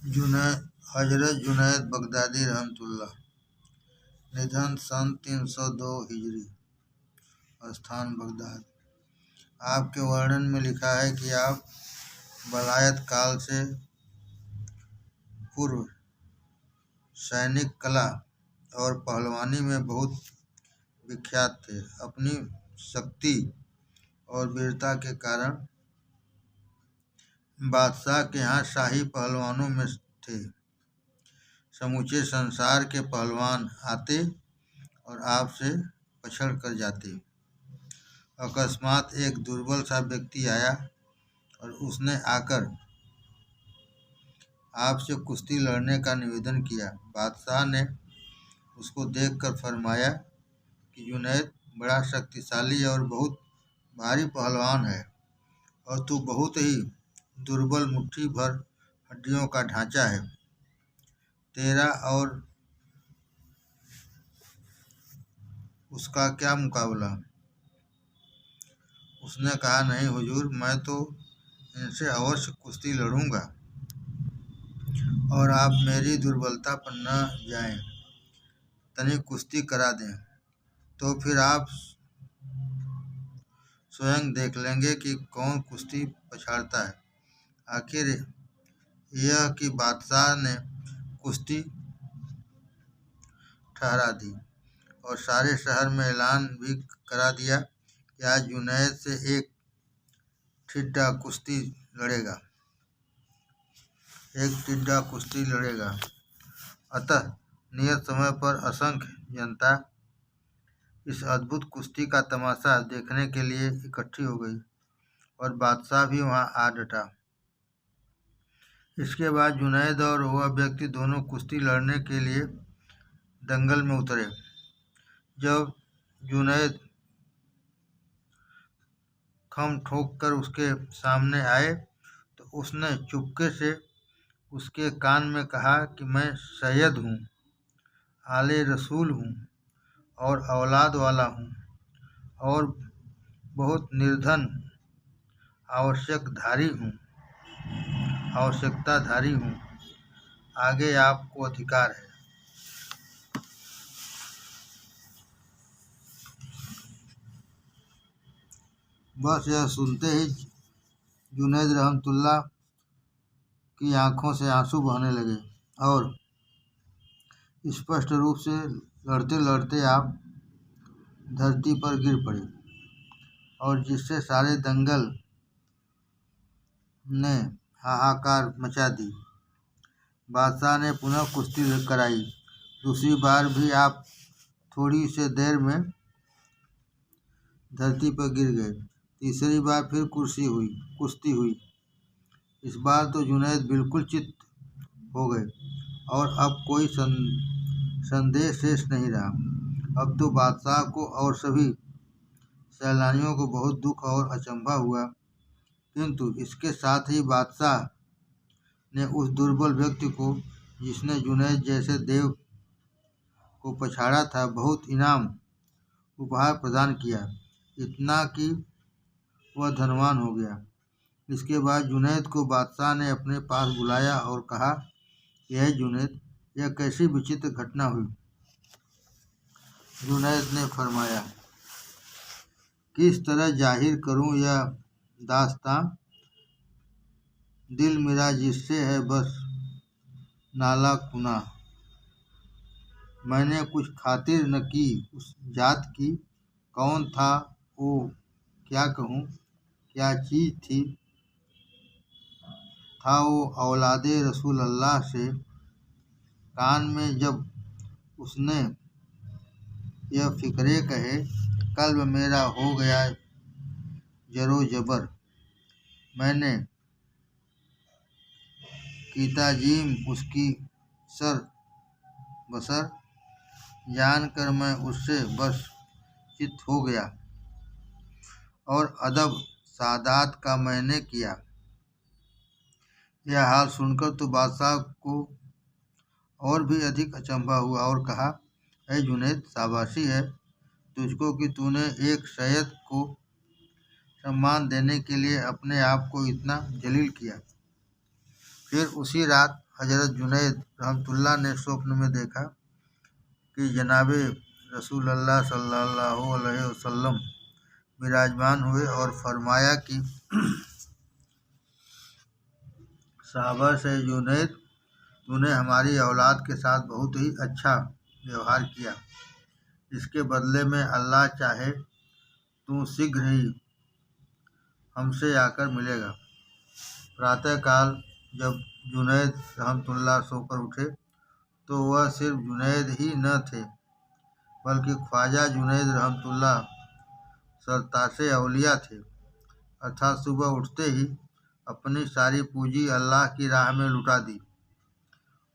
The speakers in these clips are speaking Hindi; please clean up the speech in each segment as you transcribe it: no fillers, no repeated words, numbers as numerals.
हजरत जुनैद बगदादी रहमतुल्लाह, निधन सन 302 हिजरी, स्थान बगदाद। आपके वर्णन में लिखा है कि आप वलायत काल से पूर्व सैनिक कला और पहलवानी में बहुत विख्यात थे। अपनी शक्ति और वीरता के कारण बादशाह के यहाँ शाही पहलवानों में थे। समूचे संसार के पहलवान आते और आपसे पछड़ कर जाते। अकस्मात एक दुर्बल सा व्यक्ति आया और उसने आकर आपसे कुश्ती लड़ने का निवेदन किया। बादशाह ने उसको देखकर फरमाया कि जुनैद बड़ा शक्तिशाली और बहुत भारी पहलवान है और तू बहुत ही दुर्बल, मुट्ठी भर हड्डियों का ढांचा है। तेरा और उसका क्या मुकाबला? उसने कहा, नहीं हुजूर, मैं तो इनसे अवश्य कुश्ती लड़ूंगा और आप मेरी दुर्बलता पर न जाएं, तनिक कुश्ती करा दें तो फिर आप स्वयं देख लेंगे कि कौन कुश्ती पछाड़ता है। आखिर यह कि बादशाह ने कुश्ती ठहरा दी और सारे शहर में ऐलान भी करा दिया कि आज जुनैद से एक टिड्डा कुश्ती लड़ेगा। अतः नियत समय पर असंख्य जनता इस अद्भुत कुश्ती का तमाशा देखने के लिए इकट्ठी हो गई और बादशाह भी वहां आ डटा। इसके बाद जुनैद और वह व्यक्ति दोनों कुश्ती लड़ने के लिए दंगल में उतरे। जब जुनैद खम ठोक कर उसके सामने आए तो उसने चुपके से उसके कान में कहा कि मैं सैयद हूँ, आले रसूल हूँ और औलाद वाला हूँ और बहुत निर्धन आवश्यकताधारी हूँ। आगे आपको अधिकार है। बस यह सुनते ही जुनैद रहमतुल्लाह की आंखों से आंसू बहने लगे और स्पष्ट रूप से लड़ते लड़ते आप धरती पर गिर पड़े और जिससे सारे दंगल ने हाहाकार मचा दी। बादशाह ने पुनः कुश्ती कराई। दूसरी बार भी आप थोड़ी से देर में धरती पर गिर गए। तीसरी बार फिर कुश्ती हुई। इस बार तो जुनैद बिल्कुल चित हो गए और अब कोई संदेह शेष नहीं रहा। अब तो बादशाह को और सभी सैलानियों को बहुत दुख और अचंभा हुआ, किंतु इसके साथ ही बादशाह ने उस दुर्बल व्यक्ति को, जिसने जुनैद जैसे देव को पछाड़ा था, बहुत इनाम उपहार प्रदान किया, इतना कि वह धनवान हो गया। इसके बाद जुनैद को बादशाह ने अपने पास बुलाया और कहा, यह जुनैद, यह कैसी विचित्र घटना हुई? जुनैद ने फरमाया, किस तरह जाहिर करूं यह दास्तां? दिल मेरा जिससे है बस नाला कुना। मैंने कुछ खातिर न की उस जात की। कौन था वो, क्या कहूँ, क्या चीज़ थी? था वो औलादे रसूल अल्लाह से। कान में जब उसने यह फिक्रे कहे, कल्ब मेरा हो गया जरो जबर। मैंने कीताजीम उसकी सर बसर, जानकर मैं उससे बस चित हो गया और अदब सादात का मैंने किया। यह हाल सुनकर तो बादशाह को और भी अधिक अचंभा हुआ और कहा, ऐ जुनैद, शाबाशी है तुझको कि तूने एक सैयद को सम्मान देने के लिए अपने आप को इतना जलील किया। फिर उसी रात हजरत जुनैद रहमतुल्लाह ने स्वप्न में देखा कि जनाब रसूलुल्लाह सल्लल्लाहु अलैहि वसल्लम विराजमान हुए और फरमाया कि साहबा से, जुनैद, तूने हमारी औलाद के साथ बहुत ही अच्छा व्यवहार किया। इसके बदले में अल्लाह चाहे तू शीघ्र ही हमसे आकर मिलेगा। प्रातःकाल जब जुनैद रहमतुल्लाह सोकर उठे तो वह सिर्फ जुनैद ही न थे, बल्कि ख्वाजा जुनैद रहमतुल्लाह सरताशे औलिया थे। अर्थात सुबह उठते ही अपनी सारी पूंजी अल्लाह की राह में लुटा दी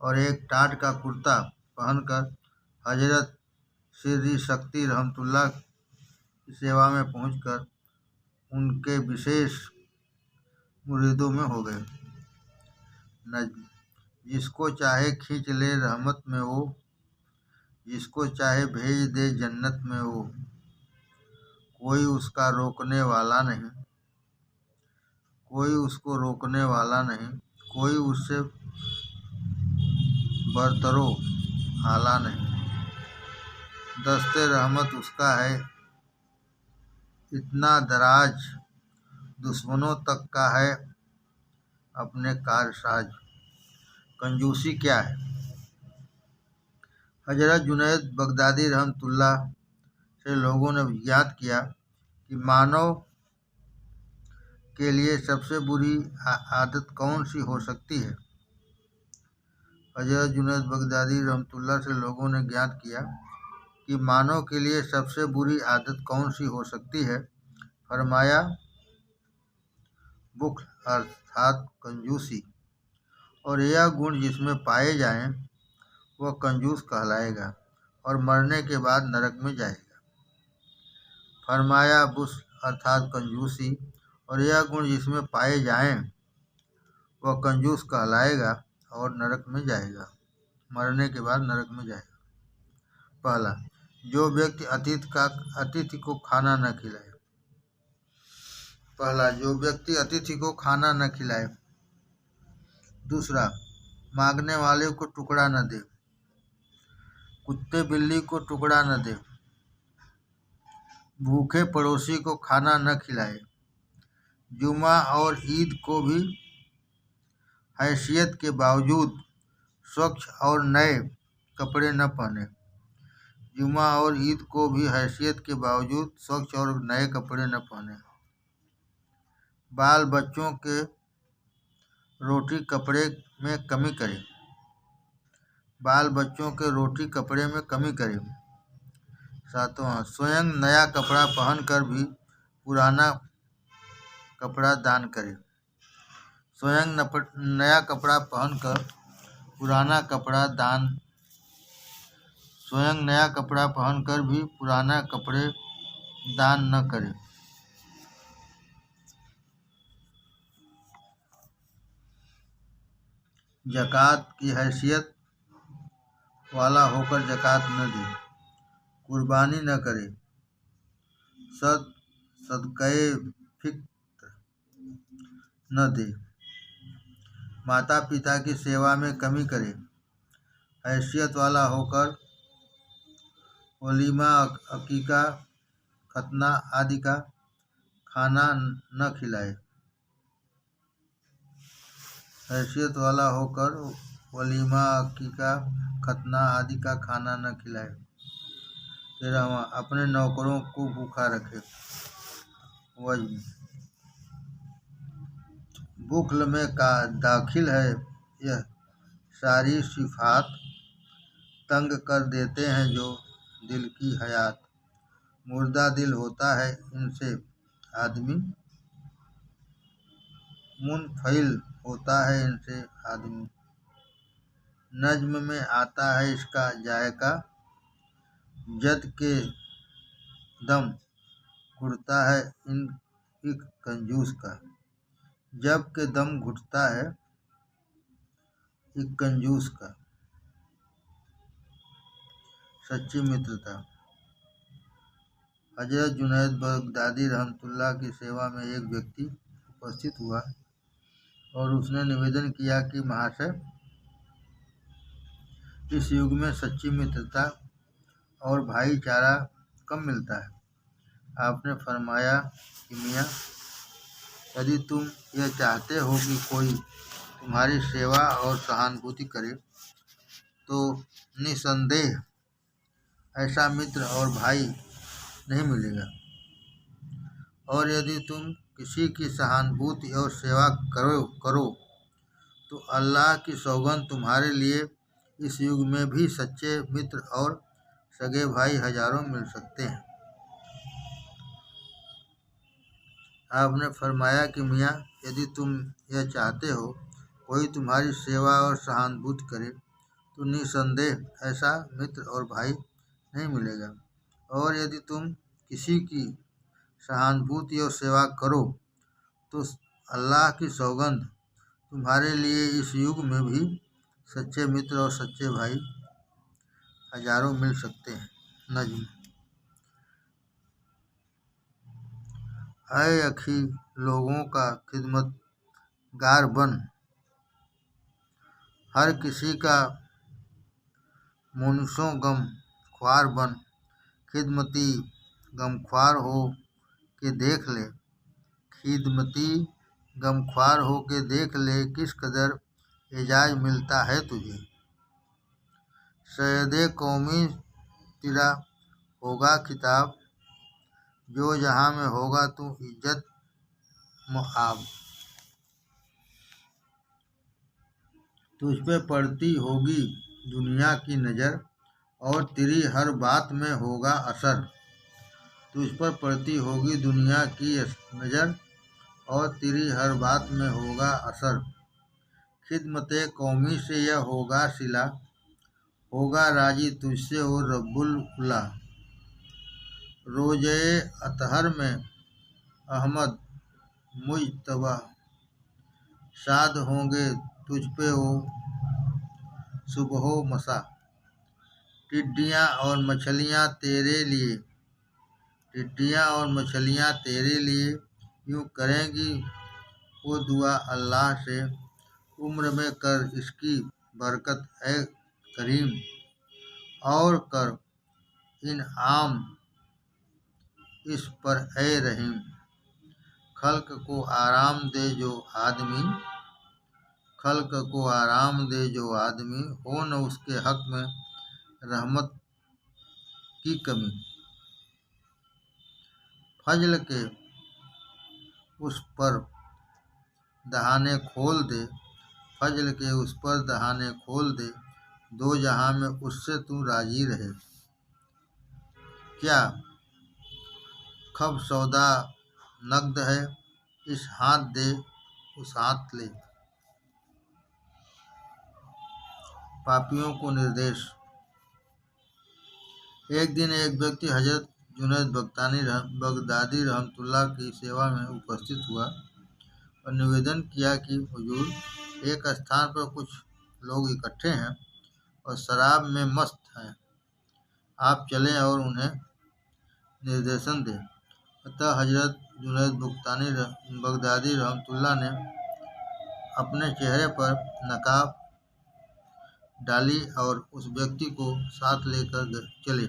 और एक टाट का कुर्ता पहनकर हजरत सिर्री शक्ति रहमतुल्लाह की सेवा में पहुंचकर उनके विशेष मुरीदों में हो गए। नज्म: जिसको चाहे खींच ले रहमत में वो, जिसको चाहे भेज दे जन्नत में वो, कोई उसका रोकने वाला नहीं, कोई उसको रोकने वाला नहीं, कोई उससे बरतरो आला नहीं। दस्ते रहमत उसका है इतना दराज, दुश्मनों तक का है अपने कारसाज। कंजूसी क्या है? हजरत जुनैद बगदादी रहमतुल्लाह से लोगों ने ज्ञात किया कि मानव के लिए सबसे बुरी आदत कौन सी हो सकती है। हजरत जुनैद बगदादी रहमतुल्लाह से लोगों ने ज्ञात किया कि मानव के लिए सबसे बुरी आदत कौन सी हो सकती है। फरमाया, बुख्ल अर्थात कंजूसी, और यह गुण जिसमें पाए जाएं वह कंजूस कहलाएगा और मरने के बाद नरक में जाएगा। फरमाया, बुख्ल अर्थात कंजूसी, और यह गुण जिसमें पाए जाएं वह कंजूस कहलाएगा और नरक में जाएगा, मरने के बाद नरक में जाएगा। पहला, जो व्यक्ति अतिथि को खाना न खिलाए। पहला, जो व्यक्ति अतिथि को खाना न खिलाए। दूसरा, मांगने वाले को टुकड़ा न दे, कुत्ते बिल्ली को टुकड़ा न दे, भूखे पड़ोसी को खाना न खिलाए, जुमा और ईद को भी हैसियत के बावजूद स्वच्छ और नए कपड़े न पहने। जुमा और ईद को भी हैसियत के बावजूद स्वच्छ और नए कपड़े न पहने। बाल बच्चों के रोटी कपड़े में कमी करें। बाल बच्चों के रोटी कपड़े में कमी करें। सातवां, स्वयं नया कपड़ा पहनकर भी पुराना कपड़ा दान करें। स्वयं नया कपड़ा पहनकर पुराना कपड़ा दान, स्वयं नया कपड़ा पहनकर भी पुराना कपड़े दान न करें। ज़कात की हैसियत वाला होकर ज़कात न दे, कुर्बानी न करे, सदक़ए फ़ित्र न दे, माता पिता की सेवा में कमी करे, हैसियत वाला होकर वलीमा, अकीका, खतना आदि का खाना न खिलाए। हैसियत वाला होकर वलीमा, अकीका, खतना आदि का खाना न खिलाए। 13वां, अपने नौकरों को भूखा रखे। वज़्न: बुख्ल में दाखिल है यह सारी सिफ़ात तंग कर देते हैं जो दिल की हयात। मुर्दा दिल होता है इनसे आदमी, मुनफइल होता है इनसे आदमी। नज्म में आता है इसका जायका, जद के दम घुटता है एक कंजूस का। जब के दम घुटता है एक कंजूस का। सच्ची मित्रता: हजरत जुनैद बगदादी रहमतुल्लाह की सेवा में एक व्यक्ति उपस्थित हुआ और उसने निवेदन किया कि महाशय, इस युग में सच्ची मित्रता और भाईचारा कम मिलता है। आपने फरमाया कि मियाँ, यदि तुम यह चाहते हो कि कोई तुम्हारी सेवा और सहानुभूति करे तो निसंदेह ऐसा मित्र और भाई नहीं मिलेगा। और यदि तुम किसी की सहानुभूति और सेवा करो तो अल्लाह की सौगंध तुम्हारे लिए इस युग में भी सच्चे मित्र और सगे भाई हजारों मिल सकते हैं। आपने फरमाया कि मियाँ, यदि तुम यह चाहते हो कोई तुम्हारी सेवा और सहानुभूति करे तो निसंदेह ऐसा मित्र और भाई नहीं मिलेगा। और यदि तुम किसी की सहानुभूति और सेवा करो तो अल्लाह की सौगंध तुम्हारे लिए इस युग में भी सच्चे मित्र और सच्चे भाई हजारों मिल सकते हैं। नज्म। ऐ अखी, लोगों का खिदमतगार बन, हर किसी का मुनसो गम ख्वार बन। खिदमती गमख्वार हो के देख ले, खिदमती गमख्वार हो के देख ले, किस कदर एजाज मिलता है तुझे। सैयदे कौमी तेरा होगा खिताब, जो जहाँ में होगा तू इज्जत मुआब। तुझ पे पड़ती होगी दुनिया की नज़र और तेरी हर बात में होगा असर। तुझ पर पड़ती होगी दुनिया की नज़र और तेरी हर बात में होगा असर। खिदमते कौमी से यह होगा सिला, होगा राजी तुझसे और रब्बुल उला। रोज़े अतहर में अहमद मुज्तबा, शाद होंगे तुझ पे वो सुबह मसा। टिड्डियाँ और मछलियाँ तेरे लिए, टिड्डियाँ और मछलियाँ तेरे लिए यूँ करेंगी वो दुआ अल्लाह से। उम्र में कर इसकी बरकत ए करीम, और कर इन्आम इस पर ए रहीम। खल्क को आराम दे जो आदमी, खल्क को आराम दे जो आदमी, हो न उसके हक में रहमत की कमी। फजल के उस पर दहाने खोल दे, फजल के उस पर दहाने खोल दे, दो जहां में उससे तू राजी रहे। क्या खब सौदा नकद है, इस हाथ दे उस हाथ ले। पापियों को निर्देश। एक दिन एक व्यक्ति हजरत जुनैद बगदादी रहमतुल्लाह की सेवा में उपस्थित हुआ और निवेदन किया कि हुजूर, एक स्थान पर कुछ लोग इकट्ठे हैं और शराब में मस्त हैं, आप चलें और उन्हें निर्देशन दें। अतः हजरत जुनैद बगदादी रहमतुल्लाह ने अपने चेहरे पर नकाब डाली और उस व्यक्ति को साथ लेकर चले।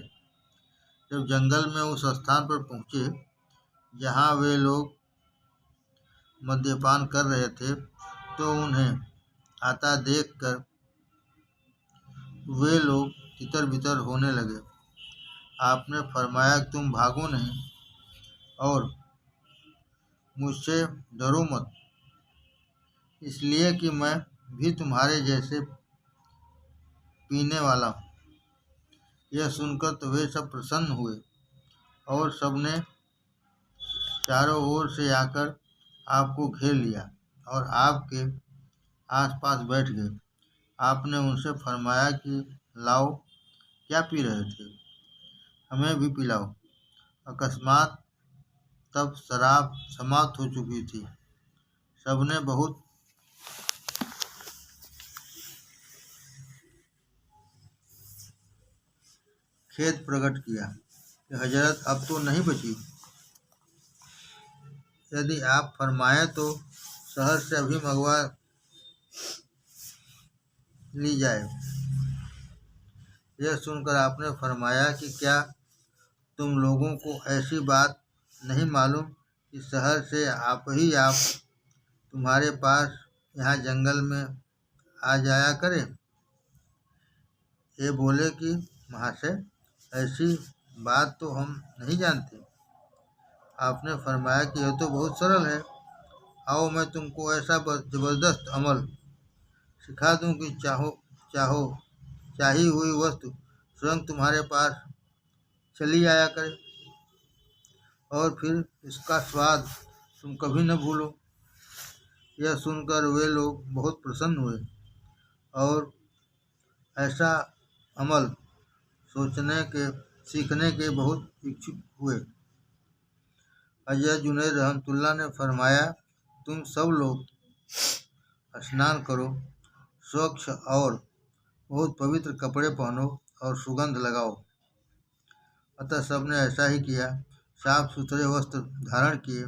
जब जंगल में उस स्थान पर पहुँचे जहाँ वे लोग मद्यपान कर रहे थे, तो उन्हें आता देखकर वे लोग तितर बितर होने लगे। आपने फरमाया, तुम भागो नहीं और मुझसे डरो मत, इसलिए कि मैं भी तुम्हारे जैसे पीने वाला हूँ। यह सुनकर तो वे सब प्रसन्न हुए और सबने चारों ओर से आकर आपको घेर लिया और आपके आसपास बैठ गए। आपने उनसे फरमाया कि लाओ, क्या पी रहे थे, हमें भी पिलाओ। अकस्मात तब शराब समाप्त हो चुकी थी। सबने बहुत खेद प्रकट किया कि हजरत अब तो नहीं बची, यदि आप फरमाएं तो शहर से अभी मंगवा ली जाए। यह सुनकर आपने फरमाया कि क्या तुम लोगों को ऐसी बात नहीं मालूम कि शहर से आप तुम्हारे पास यहाँ जंगल में आ जाया करें। ये बोले कि महाशय, ऐसी बात तो हम नहीं जानते। आपने फरमाया कि यह तो बहुत सरल है। आओ मैं तुमको ऐसा जबरदस्त अमल सिखा दूं कि चाहो चाहो चाही हुई वस्तु स्वयं तुम्हारे पास चली आया करे, और फिर इसका स्वाद तुम कभी न भूलो। यह सुनकर वे लोग बहुत प्रसन्न हुए और ऐसा अमल सीखने के बहुत इच्छुक हुए। हज़रत जुनैद रहमतुल्लाह ने फरमाया, तुम सब लोग स्नान करो, स्वच्छ और बहुत पवित्र कपड़े पहनो और सुगंध लगाओ। अतः सबने ऐसा ही किया। साफ सुथरे वस्त्र धारण किए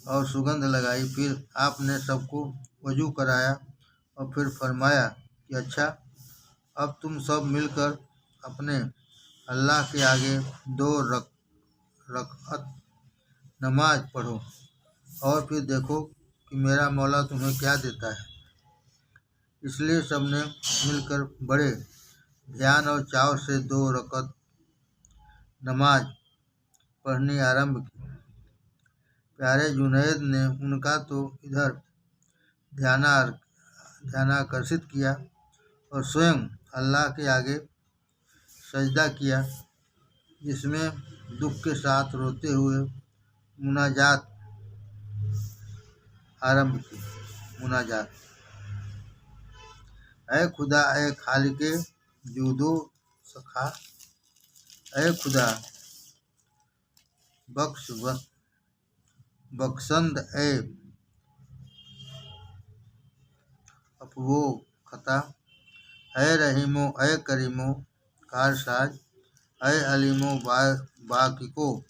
और सुगंध लगाई। फिर आपने सबको वजू कराया और फिर फरमाया कि अच्छा, अब तुम सब मिलकर अपने अल्लाह के आगे 2 रकअत नमाज पढ़ो और फिर देखो कि मेरा मौला तुम्हें क्या देता है। इसलिए सबने मिलकर बड़े ध्यान और चाव से 2 रकअत नमाज पढ़नी आरंभ की। प्यारे जुनैद ने उनका तो इधर ध्यानाकर्षित किया और स्वयं अल्लाह के आगे सजदा किया, जिसमें दुख के साथ रोते हुए मुनाजात आरंभ की। मुनाजात, ऐ खुदा, ऐ खालिके जूदो सखा, ऐ खुदा बख्शंद, ऐ अफवो खता, ऐ रहीमो, ऐ करीमो कारसाज, ऐ अलीमो बाकिको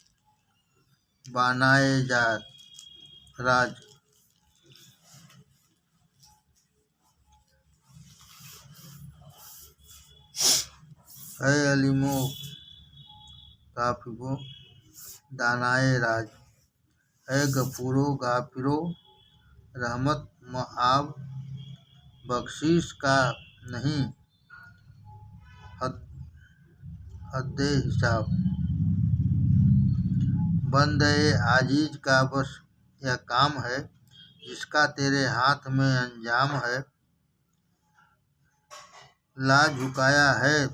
बानाए जा राज, ऐ अलीमो काफिबो दानाए राज, ऐ गफूरो गाफिरो रहमत मआब, बख्शीश का नहीं हद्दे हिसाब, बंदे आजीज का बस यह काम है जिसका तेरे हाथ में अंजाम है। ला झुकाया है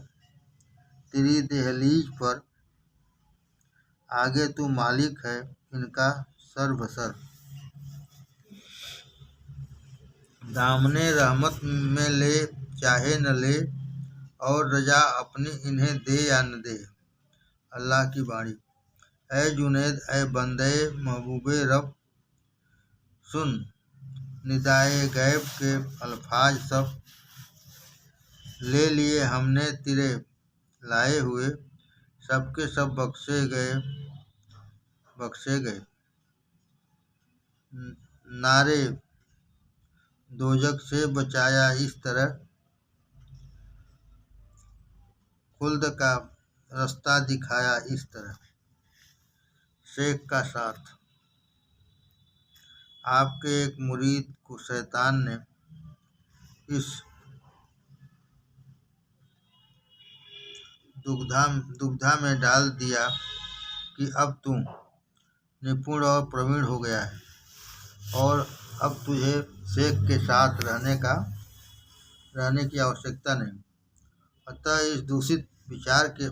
तेरी दहलीज पर, आगे तू मालिक है इनका सर्वसर। दामने रहमत में ले चाहे न ले, और रजा अपनी इन्हें दे या न दे। अल्लाह की बाणी। ऐ जुनैद, ऐ बंदे महबूबे रब, सुन निदाए गैब के अल्फाज सब, ले लिए हमने तेरे लाए हुए, सबके सब बख्शे गए। नारे दोजक से बचाया इस तरह, खुल्द का रास्ता दिखाया इस तरह। शेख का साथ। आपके एक मुरीद को शैतान ने इस दुविधा में डाल दिया कि अब तू निपुण और प्रवीण हो गया है और अब तुझे शेख के साथ रहने की आवश्यकता नहीं। अतः इस दूषित विचार के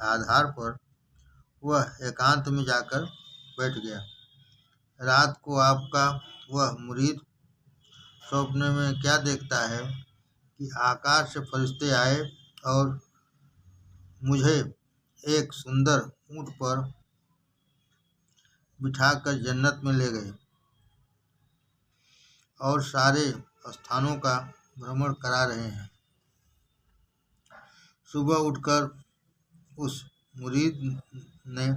आधार पर वह एकांत में जाकर बैठ गया। रात को आपका वह मुरीद स्वप्न में क्या देखता है कि आकाश से फरिश्ते आए और मुझे एक सुंदर ऊंट पर बिठाकर जन्नत में ले गए और सारे स्थानों का भ्रमण करा रहे हैं। सुबह उठकर उस मुरीद ने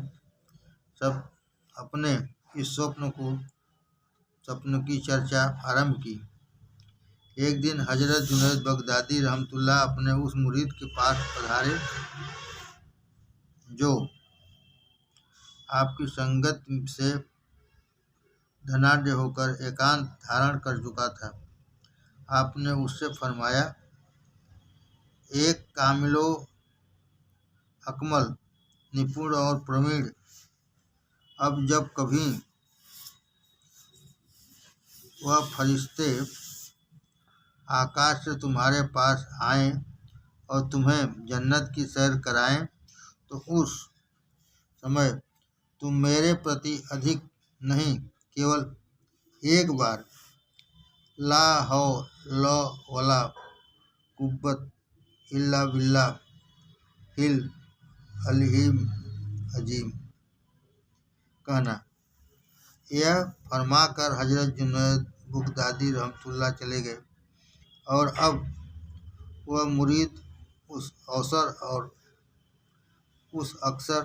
सब अपने इस स्वप्न की चर्चा आरंभ की। एक दिन हजरत जुनैद बगदादी रहमतुल्लाह अपने उस मुरीद के पास पधारे जो आपकी संगत से धनाढ्य होकर एकांत धारण कर चुका था। आपने उससे फरमाया, एक कामिलो अकमल, निपुण और प्रवीण, अब जब कभी वह फरिश्ते आकाश से तुम्हारे पास आएं और तुम्हें जन्नत की सैर कराएं तो उस समय तुम मेरे प्रति अधिक नहीं, केवल एक बार ला हौला वला कुव्वत इल्ला बिल्लाह हिल अलीम अजीम कहना। यह फरमाकर हजरत जुनैद बगदादी रहमतुल्लाह चले गए और अब वह मुरीद उस अवसर और उस अक्सर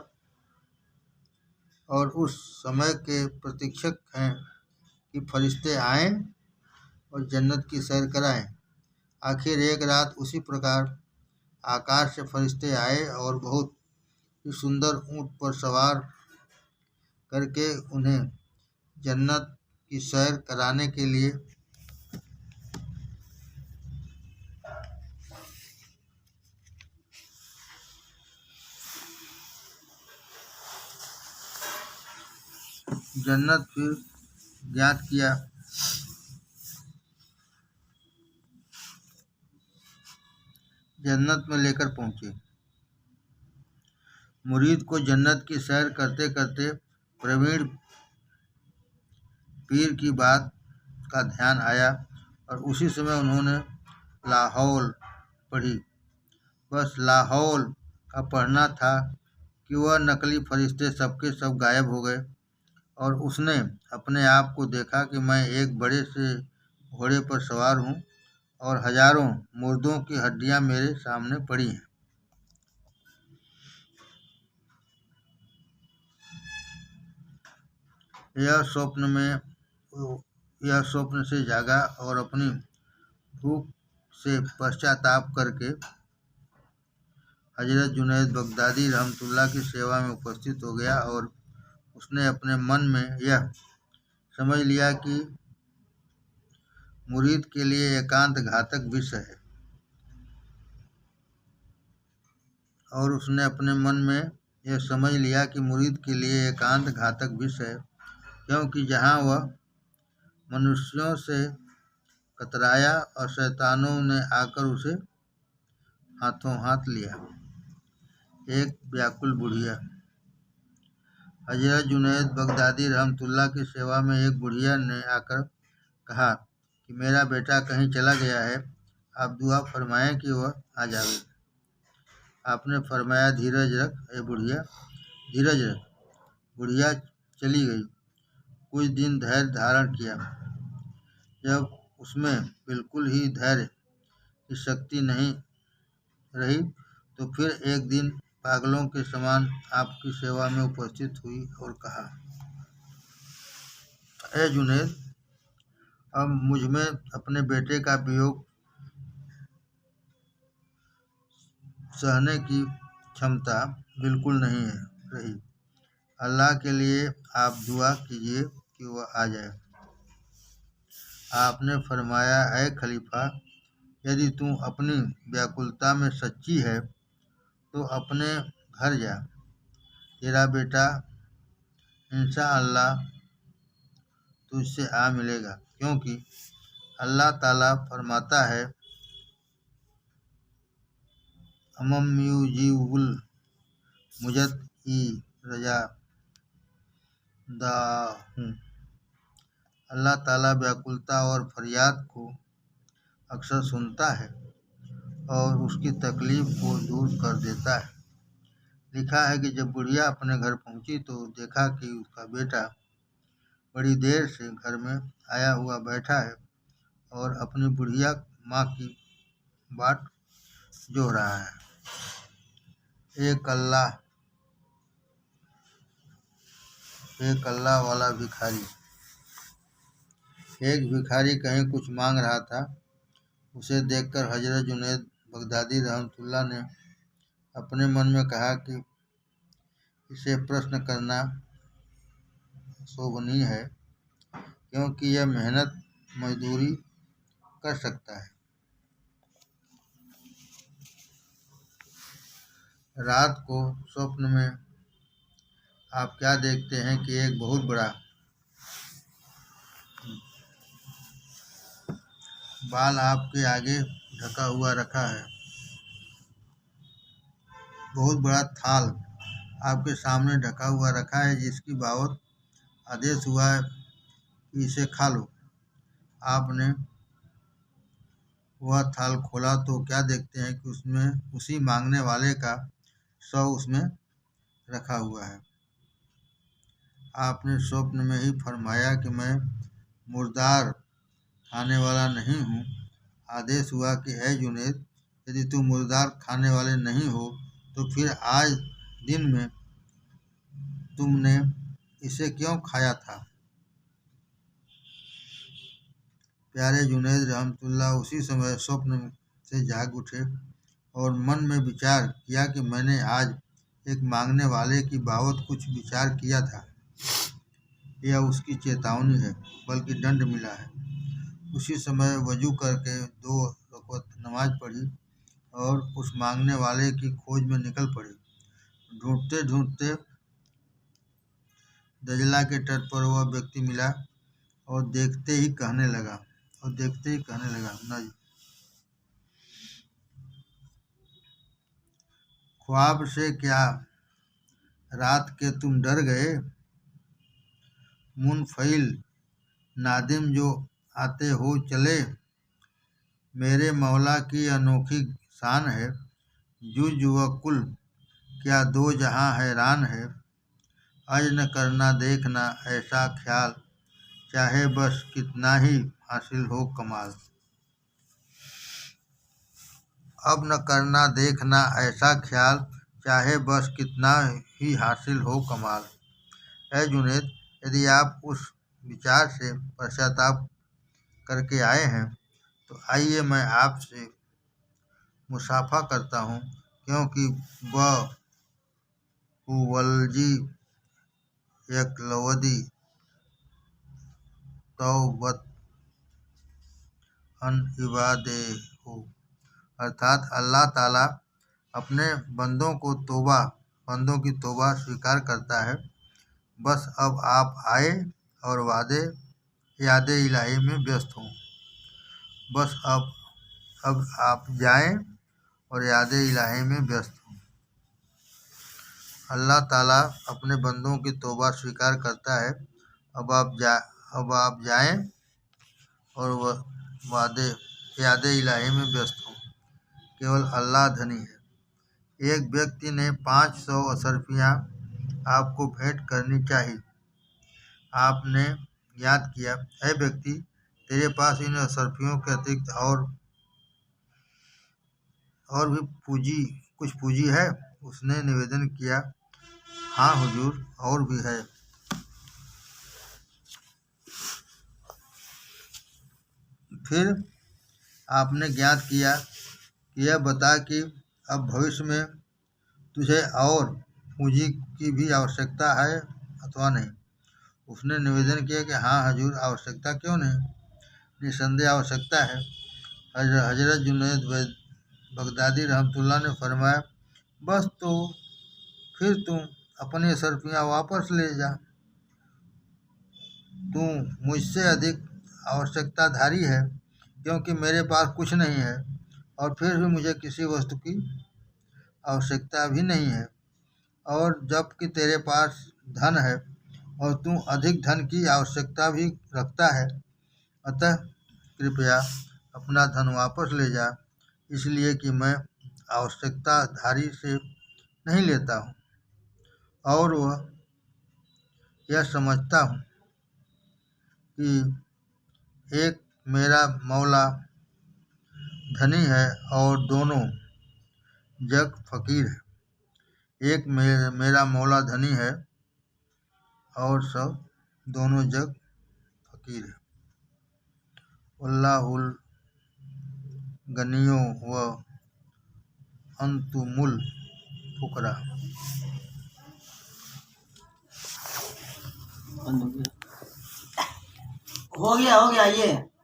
और उस समय के प्रतीक्षक हैं कि फरिश्ते आएं और जन्नत की सैर कराएं। आखिर एक रात उसी प्रकार आकाश से फरिश्ते आए और बहुत ही सुंदर ऊंट पर सवार करके उन्हें जन्नत की सैर कराने के लिए जन्नत फिर ज्ञात किया। जन्नत में लेकर पहुंचे। मुरीद को जन्नत की सैर करते करते प्रवीण पीर की बात का ध्यान आया और उसी समय उन्होंने लाहौल पढ़ी। बस लाहौल का पढ़ना था कि वह नकली फरिश्ते सबके सब गायब हो गए और उसने अपने आप को देखा कि मैं एक बड़े से घोड़े पर सवार हूँ और हजारों मुर्दों की हड्डियाँ मेरे सामने पड़ी हैं। यह स्वप्न से जागा और अपनी भूख से पश्चाताप करके हजरत जुनैद बगदादी रहमतुल्लाह की सेवा में उपस्थित हो गया और उसने अपने मन में यह समझ लिया कि मुरीद के लिए एकांत घातक विष है क्योंकि जहाँ वह मनुष्यों से कतराया और शैतानों ने आकर उसे हाथों हाथ लिया। एक व्याकुल बुढ़िया। हजरत जुनैद बगदादी रहमतुल्लाह की सेवा में एक बुढ़िया ने आकर कहा कि मेरा बेटा कहीं चला गया है, आप दुआ फरमाएं कि वह आ जावे। आपने फरमाया, धीरज रख ए बुढ़िया, धीरज रख। बुढ़िया चली गई। कुछ दिन धैर्य धारण किया। जब उसमें बिल्कुल ही धैर्य की शक्ति नहीं रही तो फिर एक दिन पागलों के समान आपकी सेवा में उपस्थित हुई और कहा, ए जुनैद, अब मुझ में अपने बेटे का वियोग सहने की क्षमता बिल्कुल नहीं रही। अल्लाह के लिए आप दुआ कीजिए कि वह आ जाए। आपने फरमाया, ऐ खलीफा, यदि तू अपनी व्याकुलता में सच्ची है तो अपने घर जा। तेरा बेटा इंशाअल्लाह तुझसे आ मिलेगा, क्योंकि अल्लाह ताला फरमाता है, अमम युजीबुल मुजद्दी रजा दाहूं। अल्लाह ताला व्याकुलता और फरियाद को अक्सर सुनता है और उसकी तकलीफ को दूर कर देता है। लिखा है कि जब बुढ़िया अपने घर पहुंची तो देखा कि उसका बेटा बड़ी देर से घर में आया हुआ बैठा है और अपनी बुढ़िया माँ की बाट जो रहा है। एक अल्लाह वाला भिखारी। एक भिखारी कहीं कुछ मांग रहा था उसे देखकर हजरत जुनैद बगदादी रहमतुल्लाह ने अपने मन में कहा कि इसे प्रश्न करना शोभनीय है, क्योंकि यह मेहनत मजदूरी कर सकता है। रात को स्वप्न में आप क्या देखते हैं कि एक बहुत बड़ा बाल आपके आगे ढका हुआ रखा है। बहुत बड़ा थाल आपके सामने ढका हुआ रखा है, जिसकी बाबत आदेश हुआ है कि इसे खा लो। आपने वह थाल खोला तो क्या देखते हैं कि उसमें उसी मांगने वाले का शव उसमें रखा हुआ है। आपने स्वप्न में ही फरमाया कि मैं मुर्दार खाने वाला नहीं हूँ। आदेश हुआ कि है जुनैद, यदि तुम मुर्दार खाने वाले नहीं हो तो फिर आज दिन में तुमने इसे क्यों खाया था। प्यारे जुनैद रहमतुल्लाह उसी समय स्वप्न से जाग उठे और मन में विचार किया कि मैंने आज एक मांगने वाले की बाबत कुछ विचार किया था। यह उसकी चेतावनी है, बल्कि दंड मिला है। उसी समय वजू करके 2 रकअत नमाज पढ़ी और उस मांगने वाले की खोज में निकल पड़े। ढूंढते ढूंढते दजला के तट पर वह व्यक्ति मिला और देखते ही कहने लगा न ख्वाब से क्या रात के तुम डर गए। मुनफइल नादिम जो आते हो चले, मेरे मौला की अनोखी शान है। जुज व कुल क्या दो जहां हैरान है। अज न करना देखना ऐसा ख्याल, चाहे बस कितना ही हासिल हो कमाल। अब न करना देखना ऐसा ख्याल, चाहे बस कितना ही हासिल हो कमाल। है जुनैद, यदि आप उस विचार से पश्चाताप करके आए हैं तो आइए मैं आपसे मुसाफा करता हूँ, क्योंकि वल्जी यकलवदी तौबत अन इबादेहु, अर्थात अल्लाह ताला अपने बंदों की तौबा स्वीकार करता है। बस अब आप आए और याद इलाही में व्यस्त हों। बस अब आप जाएं और याद इलाही में व्यस्त हों। अल्लाह ताला अपने बंदों की तौबा स्वीकार करता है। अब आप जाएं और याद इलाही में व्यस्त हों। केवल अल्लाह धनी है। एक व्यक्ति ने 500 अशरफियाँ आपको भेंट करनी चाहिए। आपने याद किया, ऐ व्यक्ति, तेरे पास इन अशरफियों के अतिरिक्त और भी कुछ पूंजी है। उसने निवेदन किया, हाँ हुजूर, और भी है। फिर आपने ज्ञात किया कि यह बता कि अब भविष्य में तुझे और पूंजी की भी आवश्यकता है अथवा नहीं। उसने निवेदन किया कि हाँ हजूर, आवश्यकता क्यों नहीं, निसंदेह आवश्यकता है। हजरत जुनैद बगदादी रहमतुल्लाह ने फरमाया, बस तो फिर तुम अपनी अशरफियाँ वापस ले जा। तू मुझसे अधिक आवश्यकताधारी है, क्योंकि मेरे पास कुछ नहीं है और फिर भी मुझे किसी वस्तु की आवश्यकता भी नहीं है। और जबकि तेरे पास धन है और तू अधिक धन की आवश्यकता भी रखता है, अतः कृपया अपना धन वापस ले जा, इसलिए कि मैं आवश्यकताधारी से नहीं लेता हूँ और वह यह समझता हूँ कि एक मेरा मौला धनी है और दोनों जग फकीर है। एक मेरा मौला धनी है और सब दोनों जग फकीर है। गनियो व अंतुमुल फुकरा। हो गया ये।